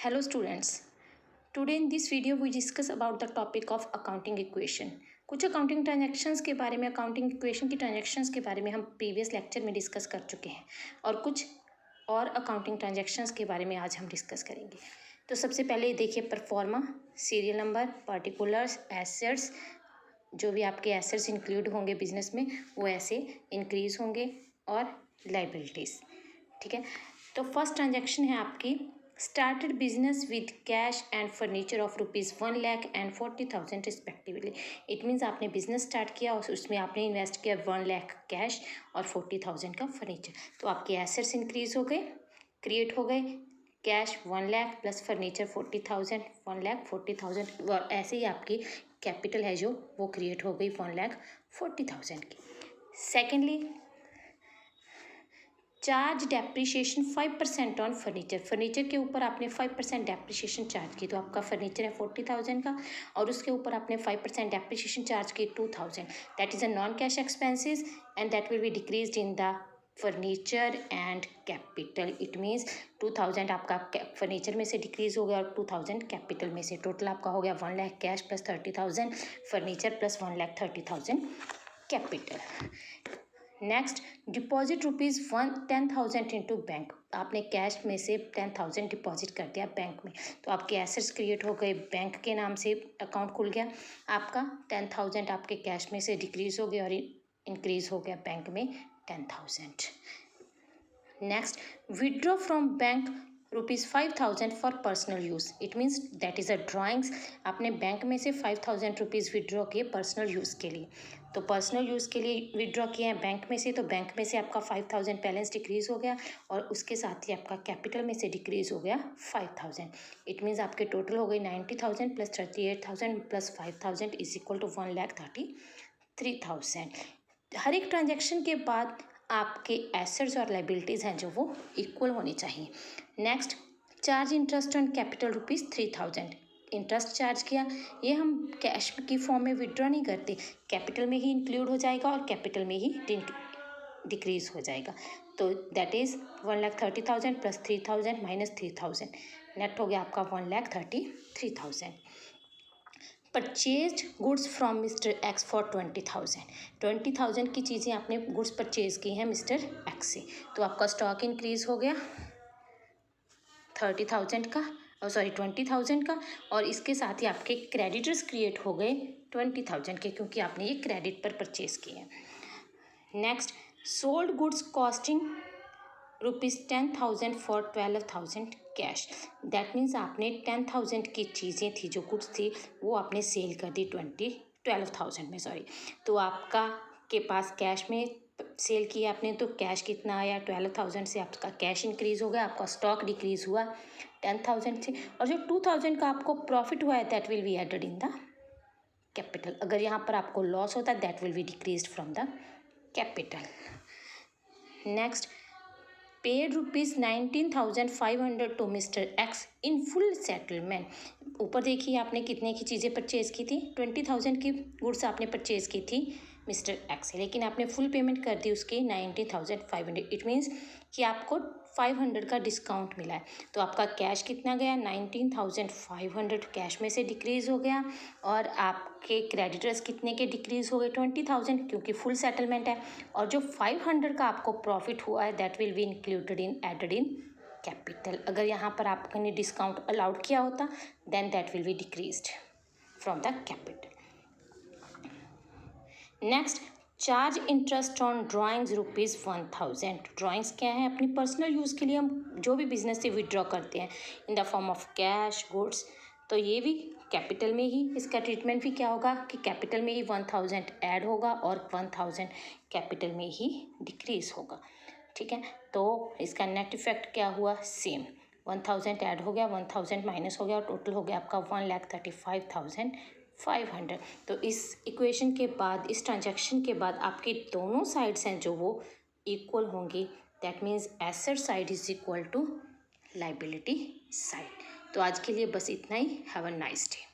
Hello students. Today in this video we discuss about the topic of accounting equation. कुछ accounting transactions के बारे में, accounting equation की transactions के बारे में हम प्रीवियस लेक्चर में डिस्कस कर चुके हैं और कुछ और अकाउंटिंग ट्रांजैक्शंस के बारे में आज हम डिस्कस करेंगे। तो सबसे पहले देखिए pro forma, serial number, particulars, assets. जो भी आपके एसेट्स इंक्लूड होंगे बिजनेस में वो ऐसे इंक्रीज होंगे और लाइबिलिटीज़। ठीक है, तो फर्स्ट ट्रांजैक्शन है आपकी started business with cash and furniture of rupees 1 lakh and 40,000 respectively. It means आपने बिजनेस स्टार्ट किया और उसमें आपने इन्वेस्ट किया 1 लाख कैश और 40,000 का फर्नीचर। तो आपके एसेट्स इंक्रीज हो गए, क्रिएट हो गए। Cash 1 lakh plus furniture 40,000, 1 lakh 40,000 और ऐसे ही आपकी कैपिटल है जो वो क्रिएट हो गई 1 लाख 40,000 की। Secondly charge depreciation 5% on furniture. Furniture के ऊपर आपने 5% डेप्रीशिएशन चार्ज की, तो आपका फर्नीचर है 40,000 का और उसके ऊपर आपने 5% डेप्रीशिएशन चार्ज की 2,000। That is a non cash expenses and that will be decreased in the furniture and capital. It means 2,000 आपका फर्नीचर में से डिक्रीज हो गया और 2,000 कैपिटल में से। टोटल आपका हो गया 1 lakh cash plus 30,000 furniture plus 1 lakh 30,000 capital. Next deposit rupees 10,000 into bank. आपने कैश में से 10,000 डिपॉजिट कर दिया बैंक में, तो आपके एसेट्स क्रिएट हो गए, बैंक के नाम से अकाउंट खुल गया। आपका 10,000 आपके कैश में से डिक्रीज हो गया और इंक्रीज हो गया बैंक में 10,000। Next withdraw from bank rupees 5,000 for personal use. It means that is a drawings. आपने बैंक में से 5,000 रुपीज़ विड्रॉ किए पर्सनल यूज़ के लिए। तो पर्सनल यूज़ के लिए विड्रॉ किए हैं बैंक में से, तो बैंक में से आपका 5,000 बैलेंस डिक्रीज़ हो गया और उसके साथ ही आपका कैपिटल में से डिक्रीज़ हो गया 5,000। इट मीन्स आपके टोटल हो गई 90,000 plus 38,000 plus 5,000 is equal to 1,33,000। हर एक ट्रांजेक्शन के बाद आपके एसेट्स और लाइबिलिटीज़ हैं जो वो इक्वल होनी चाहिए। Next charge interest on capital rupees 3,000। Interest charge किया, ये हम कैश की फॉर्म में विड्रॉ नहीं करते, कैपिटल में ही इंक्लूड हो जाएगा और कैपिटल में ही डिक्रीज हो जाएगा। तो that is 1,30,000 plus 3,000 minus 3,000, net हो गया आपका 1,33,000। Purchase goods from mister x for 20,000। 20,000 की चीज़ें आपने गुड्स परचेज की हैं मिस्टर एक्स से, तो आपका स्टॉक इंक्रीज हो गया 30,000 का, 20,000 का, और इसके साथ ही आपके क्रेडिटर्स क्रिएट हो गए 20,000 के, क्योंकि आपने ये क्रेडिट पर परचेज किए हैं। Next sold goods costing rupees 10,000 for 12,000 cash. That means आपने 10,000 की चीज़ें थी, जो गुड्स थी वो आपने सेल कर दी 12,000 में, सॉरी। तो आपका के पास कैश में सेल किया आपने, तो कैश कितना आया 12,000 से आपका कैश इंक्रीज हो गया, आपका स्टॉक डिक्रीज हुआ 10,000 से, और जो 2,000 का आपको प्रॉफिट हुआ है that will be added in the capital. अगर यहाँ पर आपको लॉस होता है that will be decrease from the capital. Next paid rupees 19,500 to mister x in full settlement. ऊपर देखिए आपने कितने की चीज़ें परचेज़ की थी, 20,000 की गुड्स आपने परचेज़ की थी मिस्टर एक्स से, लेकिन आपने फुल पेमेंट कर दी उसकी 19,500। इट मीन्स कि आपको 500 का डिस्काउंट मिला है। तो आपका कैश कितना गया 19,500 कैश में से डिक्रीज़ हो गया, और आपके क्रेडिटर्स कितने के डिक्रीज़ हो गए 20,000, क्योंकि फुल सेटलमेंट है। और जो 500 का आपको प्रॉफिट हुआ है that will be included in added in capital. अगर यहाँ पर आपने डिस्काउंट अलाउड किया होता then that will be decreased from the capital. Next charge interest on drawings rupees 1,000। Drawings क्या है, अपनी पर्सनल यूज़ के लिए हम जो भी बिजनेस से विड्रॉ करते हैं in the form of cash goods, तो ये भी कैपिटल में ही इसका ट्रीटमेंट भी क्या होगा कि कैपिटल में ही 1,000 ऐड होगा और 1,000 कैपिटल में ही डिक्रीज होगा। ठीक है, तो इसका नेट इफेक्ट क्या हुआ, सेम 1,000 ऐड हो गया, 1,000 माइनस हो गया और टोटल हो गया आपका 1,35,500। तो इस इक्वेशन के बाद, इस ट्रांजैक्शन के बाद आपके दोनों साइड्स हैं जो वो इक्वल होंगी। That means asset side is equal to liability side. तो आज के लिए बस इतना ही। Have a nice day.